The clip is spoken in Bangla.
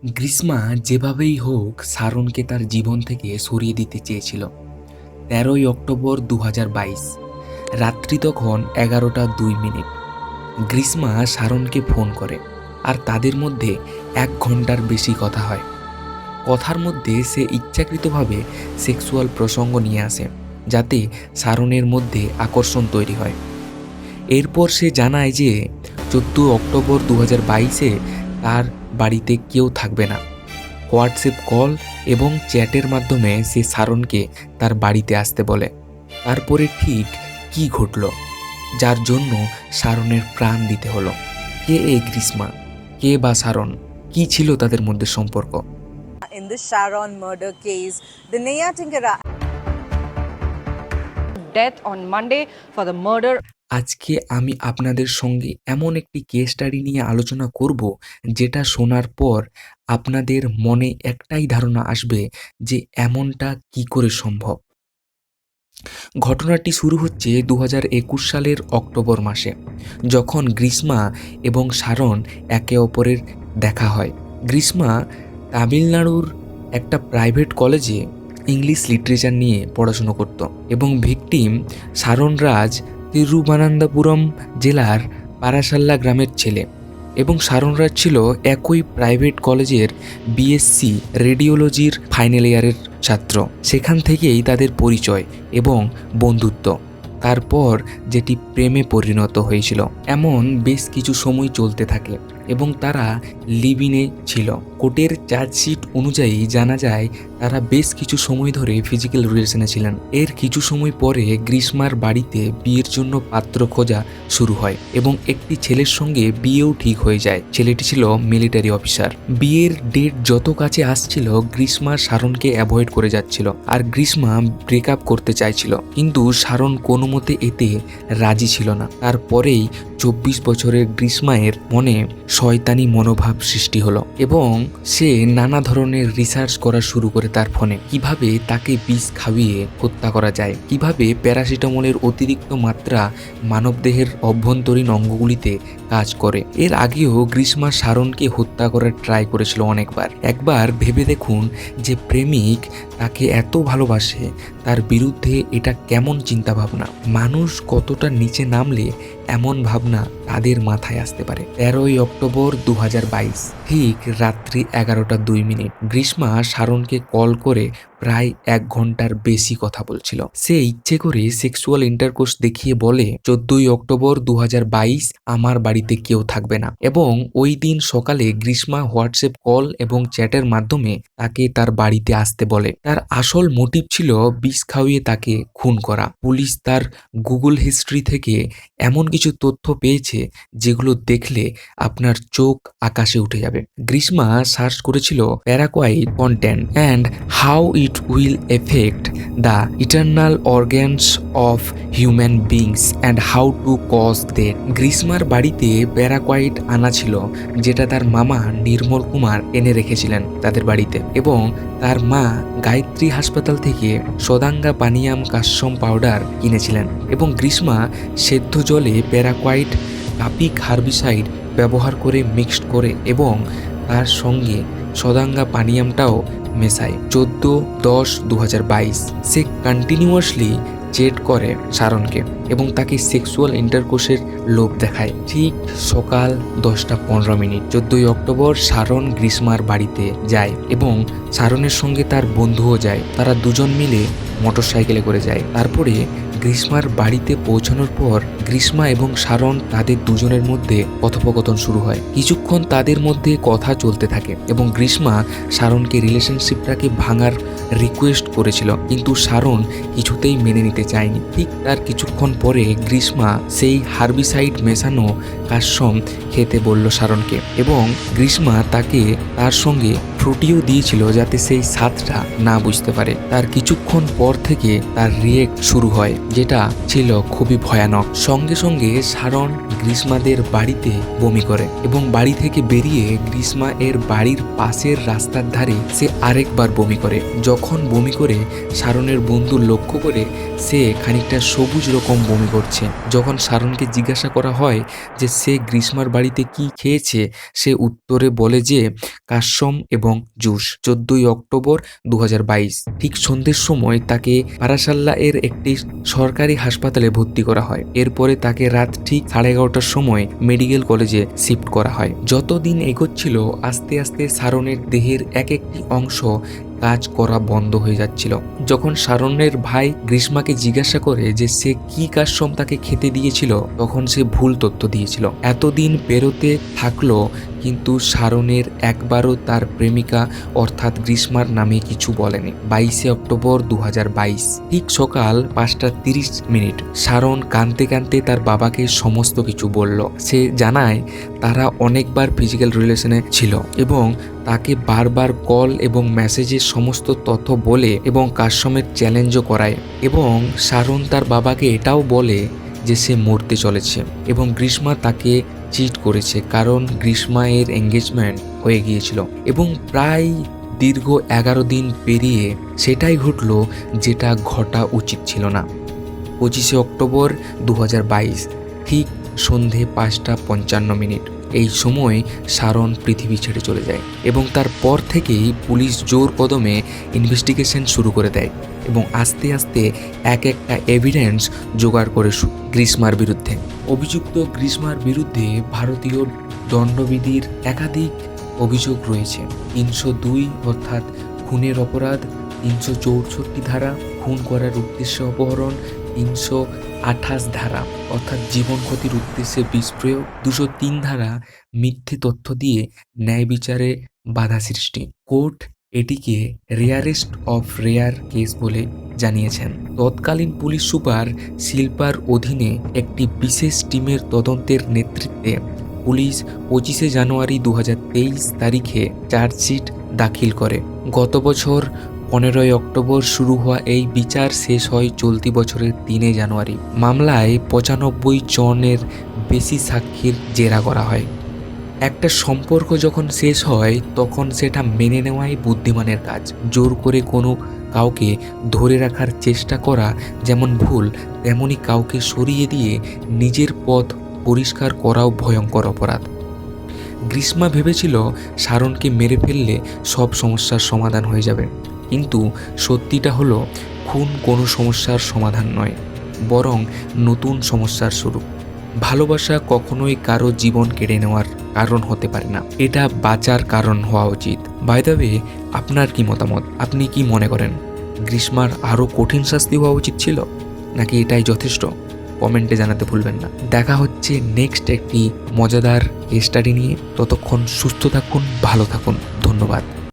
গ্রীষ্মা যেভাবেই হোক সারনকে তার জীবন থেকে সরিয়ে দিতে চেয়েছিল। ১৩ই অক্টোবর ২০২২ রাত্রি তখন ১১টা ২ মিনিট। গ্রীষ্মা সারনকে ফোন করে আর তাদের মধ্যে ১ ঘন্টার বেশি কথা হয়। কথার মধ্যে সে ইচ্ছাকৃতভাবে সেক্সুয়াল প্রসঙ্গ নিয়ে আসে যাতে সারনের মধ্যে আকর্ষণ তৈরি হয়। এরপর সে জানায় যে ১৪ অক্টোবর ২০২২-এ তার বাড়িতে কেউ থাকবে না। হোয়াটসঅ্যাপ কল এবং চ্যাটের মাধ্যমে সে সারনকে তার বাড়িতে আসতে বলে। তারপরে ঠিক কী ঘটল যার জন্য সারনের প্রাণ দিতে হলো? কে এই গ্রীষ্মা, কে বা সারন, কী ছিল তাদের মধ্যে সম্পর্ক? In the Sharon murder case, the Neya Tinkara death on Monday for the murder. আজকে আমি আপনাদের সঙ্গে এমন একটি কেস স্টাডি নিয়ে আলোচনা করব যেটা শোনার পর আপনাদের মনে একটাই ধারণা আসবে যে এমনটা কি করে সম্ভব। ঘটনাটি শুরু হচ্ছে ২০২১ সালের অক্টোবর মাসে, যখন গ্রীষ্মা এবং সারন একে অপরের দেখা হয়। গ্রীষ্মা তামিলনাড়ুর একটা প্রাইভেট কলেজে ইংলিশ লিটারেচার নিয়ে পড়াশুনো করত এবং ভিকটিম সারন রাজ তিরুবনন্তপুরম জেলার পারাসাল্লা গ্রামের ছেলে এবং সারন রাজ ছিল একই প্রাইভেট কলেজের বিএসসি রেডিওলজির ফাইনাল ইয়ারের ছাত্র। সেখান থেকেই তাদের পরিচয় এবং বন্ধুত্ব, তারপর যেটি প্রেমে পরিণত হয়েছিল। এমন বেশ কিছু সময় চলতে থাকে এবং তারা লিভ-ইনে ছিল। কোর্টের চার্জশিট অনুযায়ী জানা যায় তারা বেশ কিছু সময় ধরে ফিজিক্যাল রিলেশনে ছিলেন। এর কিছু সময় পরে গ্রীষ্মার বাড়িতে বিয়ের জন্য পাত্র খোঁজা শুরু হয় এবং একটি ছেলের সঙ্গে বিয়েও ঠিক হয়ে যায়। ছেলেটি ছিল মিলিটারি অফিসার। বিয়ের ডেট যত কাছে আসছিল গ্রীষ্মা সারনকে অ্যাভয়েড করে যাচ্ছিল আর গ্রীষ্মা ব্রেকআপ করতে চাইছিল, কিন্তু সারন কোনো মতে এতে রাজি ছিল না। তারপরেই ২৪ বছরের গ্রীষ্মায়ের মনে শয়তানি মনোভাব সৃষ্টি হলো এবং সে নানা ধরনের রিসার্চ করা শুরু করে তার ফোনে, কিভাবে তাকে বিষ খাইয়ে হত্যা করা যায়, কিভাবে প্যারাসিটামলের অতিরিক্ত মাত্রা মানবদেহের অভ্যন্তরীণ অঙ্গগুলিতে কাজ করে। এর আগেও গ্রীষ্মা সারনকে হত্যা করার ট্রাই করেছিল অনেকবার। একবার ভেবে দেখুন যে প্রেমিক তাকে এত ভালোবাসে, তার বিরুদ্ধে এটা কেমন চিন্তাভাবনা। মানুষ কতটা নিচে নামলে এমন ভাবনা তাদের মাথায় আসতে পারে। ১৩ই অক্টোবর ২০২২ ঠিক রাত্রি ১১টা ২ মিনিট গ্রীষ্মা সারনকে কল করে প্রায় ১ ঘন্টার বেশি কথা বলছিল। সে ইচ্ছে করে সেক্সুয়াল ইন্টারকোর্স দেখিয়ে বলে ১৪ই অক্টোবর ২০২২ আমার বাড়িতে কেউ থাকবে না, এবং ওই দিন সকালে গ্রীষ্মা হোয়াটসঅ্যাপ কল এবং চ্যাটের মাধ্যমে তাকে তার বাড়িতে আসতে বলে। তার আসল মোটিভ ছিল বিষ খাওয়িয়ে তাকে খুন করা। পুলিশ তার গুগল হিস্ট্রি থেকে এমন কিছু তথ্য পেয়েছে যেগুলো দেখলে আপনার চোখ আকাশে উঠে যাবে। গ্রীষ্মা সার্চ করেছিল paraquat content and how it will affect the internal organs of human beings and how to cause death. গ্রীষ্মার বাড়িতে প্যারাকোয়াইট আনা ছিল, যেটা তার মামা নির্মল কুমার এনে রেখেছিলেন তাদের বাড়িতে, এবং তার মা গায়ত্রী হাসপাতাল থেকে সদাঙ্গা পানিয়াম কাশ্যম পাউডার কিনেছিলেন, এবং গ্রীষ্মা সেদ্ধ জলে প্যারাকোয়াইট কাপিক হার্বিসাইড ব্যবহার করে মিক্সড করে এবং তার সঙ্গে সদাঙ্গা পানিয়ামটাও মেশায়। ১৪/১০/২০২২ সে কন্টিনিউয়াসলি চেট করে সারনকে এবং তাকে সেক্সুয়াল ইন্টারকোর্সের লোভ দেখায়। ঠিক সকাল ১০টা ১৫ মিনিট ১৪ই অক্টোবর সারন গ্রীষ্মার বাড়িতে যায় এবং সারনের সঙ্গে তার বন্ধুও যায়। তারা দুজন মিলে মোটরসাইকেলে করে যায়। তারপরে গ্রীষ্মার বাড়িতে পৌঁছানোর পর গ্রীষ্মা এবং সারন তাদের দুজনের মধ্যে কথোপকথন শুরু হয়। কিছুক্ষণ তাদের মধ্যে কথা চলতে থাকে এবং গ্রীষ্মা সারনকে রিলেশনশিপটাকে ভাঙার রিকোয়েস্ট করেছিল, কিন্তু সারন কিছুতেই মেনে নিতে চায়নি। ঠিক তার কিছুক্ষণ পরে গ্রীষ্মা সেই হার্বিসাইড মেশানো কাশ্যম খেতে বলল সারনকে, এবং গ্রীষ্মা তাকে তার সঙ্গে ফ্রুটিও দিয়েছিল যাতে সেই স্বাদটা না বুঝতে পারে। তার কিছুক্ষণ পর থেকে তার রিয়েক্ট শুরু হয়, যেটা ছিল খুবই ভয়ানক। সঙ্গে সঙ্গে সারন গ্রীষ্মাদের বাড়িতে বমি করে এবং বাড়ি থেকে বেরিয়ে গ্রীষ্মা এর বাড়ির পাশের রাস্তার ধারে সে আরেকবার বমি করে। যখন বমি করে শারনের বন্ধু লক্ষ্য করে সে খানিকটা সবুজ রকম বমি করছে। যখন শারনকে জিজ্ঞাসা করা হয় যে সে গ্রীষ্মার বাড়িতে কি খেয়েছে, সে উত্তরে বলে যে কাশম এবং জুস। 14ই অক্টোবর 2022 ঠিক সন্ধ্যের সময় তাকে পারাসাল্লা এর একটি সরকারি হাসপাতালে ভর্তি করা হয়। এরপরে তাকে রাত ঠিক 11:30টার সময় মেডিকেল কলেজে শিফট করা হয়। যতদিন এগোচ্ছিল আস্তে আস্তে শারনের দেহের এক একটি অংশ কাজ করা বন্ধ হয়ে যাচ্ছিল। যখন শারনের ভাই গ্রীষ্মাকে জিজ্ঞাসা করে যে সে কি কাশম তাকে খেতে দিয়েছিল, তখন সে ভুল তথ্য দিয়েছিল। এতদিন পেরোতে থাকলো কিন্তু শারনের একবারও তার প্রেমিকা অর্থাৎ গ্রীষ্মার নামে কিছু বলেনি। 22শে অক্টোবর 2022 ঠিক সকাল 5:30 শারন কাঁদতে কাঁদতে তার বাবাকে সমস্ত কিছু বলল। সে জানায় তারা অনেকবার ফিজিক্যাল রিলেশনে ছিল এবং তাকে বারবার কল এবং মেসেজের সমস্ত তথ্য বলে এবং কাশমের চ্যালেঞ্জও করায়। এবং শারন তার বাবাকে এটাও বলে যে সে মরতে চলেছে এবং গ্রীষ্মা তাকে চিট করেছে, কারণ গ্রীষ্মা এর এঙ্গেজমেন্ট হয়ে গিয়েছিল এবং প্রায় দীর্ঘ 11 দিন পেরিয়ে সেটাই ঘটলো যেটা ঘটা উচিত ছিল না। 25শে অক্টোবর 2022 ঠিক সন্ধে 5:55 এই সময় শারন পৃথিবী ছেড়ে চলে যায় এবং তারপর থেকেই পুলিশ জোর কদমে ইনভেস্টিগেশন শুরু করে দেয় এবং আস্তে আস্তে এক একটা এভিডেন্স জোগাড় করে গ্রীষ্মার বিরুদ্ধে। অভিযুক্ত গ্রীষ্মার বিরুদ্ধে ভারতীয় দণ্ডবিধির একাধিক অভিযোগ রয়েছে। 302 অর্থাৎ খুনের অপরাধ, 364 ধারা খুন করার উদ্দেশ্যে অপহরণ, 328 ধারা অর্থাৎ জীবন ক্ষতির উদ্দেশ্যে বিষ প্রয়োগ, 203 ধারা মিথ্যে তথ্য দিয়ে ন্যায় বিচারে বাধা সৃষ্টি। কোর্ট এটিকে রেয়ারেস্ট অফ রেয়ার কেস বলে জানিয়েছেন। তৎকালীন পুলিশ সুপার শিল্পার অধীনে একটি বিশেষ টিমের তদন্তের নেতৃত্বে পুলিশ 25শে জানুয়ারি 2023 তারিখে চার্জশিট দাখিল করে। গত বছর 15ই অক্টোবর শুরু হওয়া এই বিচার শেষ হয় চলতি বছরের 3 জানুয়ারি। মামলায় 95 জনের বেশি সাক্ষীর জেরা করা হয়। একটা সম্পর্ক যখন শেষ হয় তখন সেটা মেনে নেওয়াই বুদ্ধিমানের কাজ। জোর করে কোনো কাউকে ধরে রাখার চেষ্টা করা যেমন ভুল, তেমনি কাউকে সরিয়ে দিয়ে নিজের পথ পরিষ্কার করাও ভয়ঙ্কর অপরাধ। গ্রীষ্মা ভেবেছিল শারনকে মেরে ফেললে সব সমস্যার সমাধান হয়ে যাবে, কিন্তু সত্যিটা হলো খুন কোনো সমস্যার সমাধান নয়, বরং নতুন সমস্যার শুরু। ভালোবাসা কখনোই কারো জীবন কেড়ে নেওয়ার কারণ হতে পারে না, এটা বাঁচার কারণ হওয়া উচিত। বাই দ্য ওয়ে, আপনার কি মতামত? আপনি কি মনে করেন গ্রীষ্মার আরও কঠিন শাস্তি হওয়া উচিত ছিল, নাকি এটাই যথেষ্ট? কমেন্টে জানাতে ভুলবেন না। দেখা হচ্ছে নেক্সট একটি মজাদার কেস স্টাডি নিয়ে। ততক্ষণ সুস্থ থাকুন, ভালো থাকুন। ধন্যবাদ।